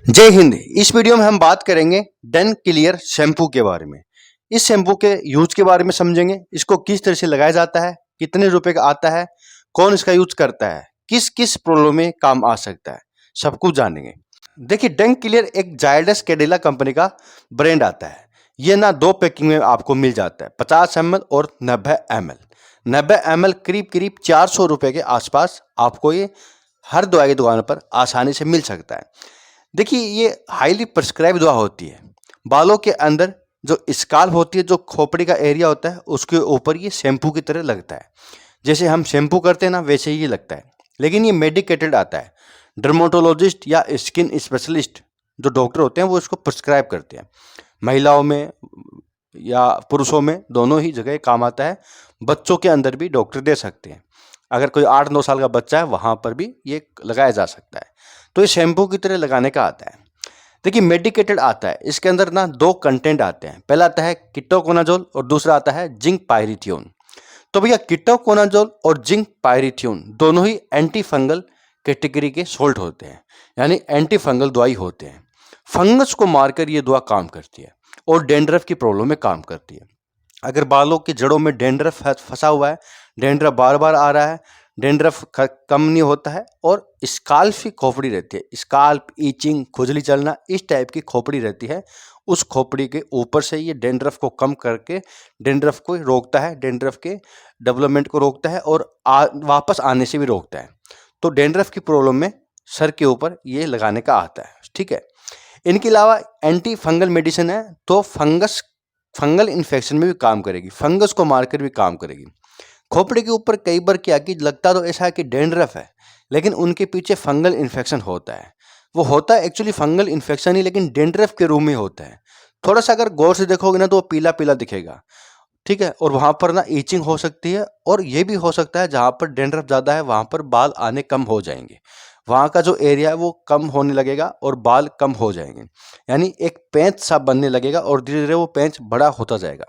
जय हिंद। इस वीडियो में हम बात करेंगे डन क्लियर शैम्पू के बारे में। इस शैम्पू के यूज के बारे में समझेंगे, इसको किस तरह से लगाया जाता है, कितने रुपए का आता है, कौन इसका यूज करता है, किस किस प्रॉब्लम में काम आ सकता है, सब कुछ जानेंगे। देखिए, डन क्लियर एक जायडस कैडिला कंपनी का ब्रांड आता है। ये ना दो पैकिंग में आपको मिल जाता है, 50 ml और 90 ml। 90 ml करीब करीब 400 रुपए के आसपास आपको ये हर दवाई की दुकान पर आसानी से मिल सकता है। देखिए, ये हाईली प्रिस्क्राइब दवा होती है। बालों के अंदर जो स्काल्प होती है, जो खोपड़ी का एरिया होता है, उसके ऊपर ये शैम्पू की तरह लगता है। जैसे हम शैम्पू करते हैं ना, वैसे ही ये लगता है। लेकिन ये मेडिकेटेड आता है। डर्मेटोलॉजिस्ट या स्किन स्पेशलिस्ट जो डॉक्टर होते हैं वो इसको प्रिस्क्राइब करते हैं। महिलाओं में या पुरुषों में दोनों ही जगह काम आता है। बच्चों के अंदर भी डॉक्टर दे सकते हैं। अगर कोई 8-9 साल का बच्चा है, वहाँ पर भी ये लगाया जा सकता है। तो ये शैम्पू की तरह लगाने का आता है। देखिए, मेडिकेटेड आता है। इसके अंदर ना 2 कंटेंट आते हैं। पहला आता है कीटोकोनाजोल और दूसरा आता है जिंक पायरिथियोन। तो भैया, कीटोकोनाजोल और जिंक पायरिथियोन दोनों ही एंटी फंगल कैटेगरी के सोल्ट होते हैं, यानी एंटी फंगल दवाई होते हैं। फंगस को मारकर ये दवा काम करती है और डैंड्रफ की प्रॉब्लम में काम करती है। अगर बालों की जड़ों में डैंड्रफ फंसा हुआ है, डैंड्रफ बार बार आ रहा है, डैंड्रफ कम नहीं होता है और स्काल्प की खोपड़ी रहती है, स्काल्प, ईचिंग, खुजली चलना, इस टाइप की खोपड़ी रहती है, उस खोपड़ी के ऊपर से ये डैंड्रफ को कम करके डैंड्रफ को रोकता है, डैंड्रफ के डेवलपमेंट को रोकता है और वापस आने से भी रोकता है। तो डैंड्रफ की प्रॉब्लम में सर के ऊपर ये लगाने का आता है। ठीक है। इनके अलावा एंटी फंगल मेडिसिन है, तो फंगल इन्फेक्शन में भी काम करेगी, फंगस को मारकर भी काम करेगी। खोपड़ी के ऊपर कई बार क्या कि लगता तो ऐसा है कि डैंड्रफ है, लेकिन उनके पीछे फंगल इन्फेक्शन होता है। वो होता है एक्चुअली फंगल इन्फेक्शन ही, लेकिन डैंड्रफ के रूप में होता है। थोड़ा सा अगर गौर से देखोगे ना, तो वो पीला पीला दिखेगा। ठीक है। और वहाँ पर ना ईचिंग हो सकती है, और ये भी हो सकता है जहाँ पर डैंड्रफ ज़्यादा है वहाँ पर बाल आने कम हो जाएंगे। वहाँ का जो एरिया है वो कम होने लगेगा और बाल कम हो जाएंगे, यानी एक पेंच सा बनने लगेगा और धीरे धीरे वो पेंच बड़ा होता जाएगा।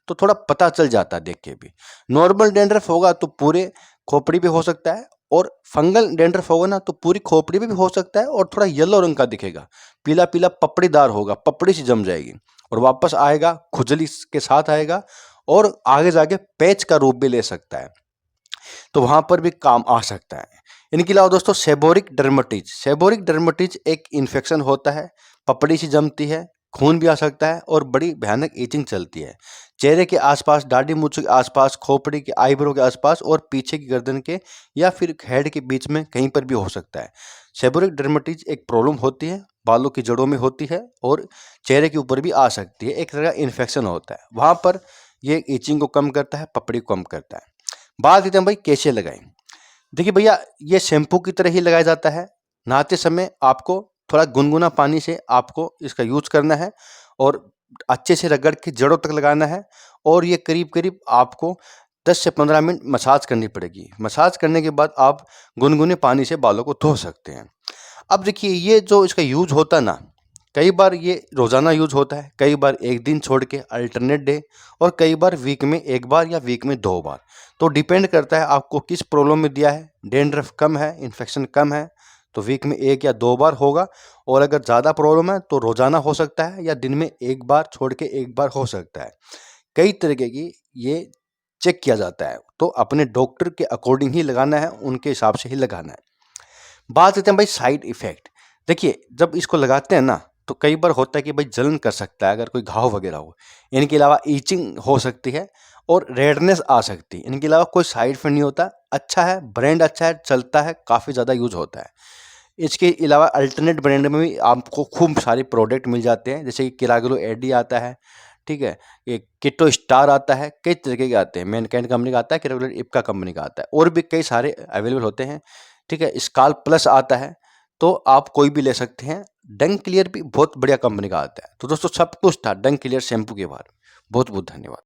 तो थोड़ा पता चल जाता है देख के भी। नॉर्मल डैंड्रफ होगा तो पूरे खोपड़ी पे हो सकता है, और फंगल डैंड्रफ होगा ना तो पूरी खोपड़ी पे भी हो सकता है, और थोड़ा येलो रंग का दिखेगा, पीला पीला पपड़ीदार होगा, पपड़ी सी जम जाएगी और वापस आएगा, खुजली के साथ आएगा और आगे जाके पैच का रूप भी ले सकता है। तो वहां पर भी काम आ सकता है। इनके अलावा दोस्तों, सेबोरिक डर्मेटिज एक इन्फेक्शन होता है, पपड़ी सी जमती है, खून भी आ सकता है और बड़ी भयानक ईचिंग चलती है। चेहरे के आसपास, दाढ़ी मूंछ के आसपास, खोपड़ी के आईब्रो के आसपास और पीछे की गर्दन के या फिर हेड के बीच में कहीं पर भी हो सकता है। सेबोरिक डर्मेटिज एक प्रॉब्लम होती है, बालों की जड़ों में होती है और चेहरे के ऊपर भी आ सकती है। एक तरह का इन्फेक्शन होता है, वहां पर ये ईचिंग को कम करता है, पपड़ी को कम करता है। बात करते हैं भाई कैसे लगाएं। देखिए भैया, ये शैम्पू की तरह ही लगाया जाता है। नहाते समय आपको थोड़ा गुनगुना पानी से आपको इसका यूज करना है और अच्छे से रगड़ के जड़ों तक लगाना है, और ये करीब करीब आपको 10 से 15 मिनट मसाज करनी पड़ेगी। मसाज करने के बाद आप गुनगुने पानी से बालों को धो सकते हैं। अब देखिए, ये जो इसका यूज होता है ना, कई बार ये रोज़ाना यूज होता है, कई बार एक दिन छोड़ के अल्टरनेट डे, और कई बार वीक में एक बार या वीक में 2 बार। तो डिपेंड करता है आपको किस प्रॉब्लम में दिया है। डैंड्रफ कम है, इन्फेक्शन कम है, तो वीक में 1 या 2 बार होगा, और अगर ज़्यादा प्रॉब्लम है तो रोज़ाना हो सकता है या दिन में 1 बार छोड़ के 1 बार हो सकता है। कई तरीके की ये चेक किया जाता है, तो अपने डॉक्टर के अकॉर्डिंग ही लगाना है, उनके हिसाब से ही लगाना है। बात करते हैं भाई साइड इफेक्ट। देखिए, जब इसको लगाते हैं ना, तो कई बार होता है कि भाई जलन कर सकता है अगर कोई घाव वगैरह हो। इनके अलावा ईचिंग हो सकती है और रेडनेस आ सकती है। इनके अलावा कोई साइड इफेक्ट नहीं होता। अच्छा है, ब्रांड अच्छा है, चलता है, काफ़ी ज़्यादा यूज होता है। इसके अलावा अल्टरनेट ब्रांड में भी आपको खूब सारे प्रोडक्ट मिल जाते हैं, जैसे कि किराग्लो एडी आता है। ठीक है। ये किटो स्टार आता है, कई तरीके के आते हैं। मैनकाइंड कंपनी का आता है, किराग्लो इप्का कंपनी का आता है, और भी कई सारे अवेलेबल होते हैं। ठीक है। स्काल्प प्लस आता है, तो आप कोई भी ले सकते हैं। डंक क्लियर भी बहुत बढ़िया कंपनी का आता है। तो दोस्तों, सब कुछ था डंक क्लियर शैम्पू के बारे में। बहुत बहुत धन्यवाद।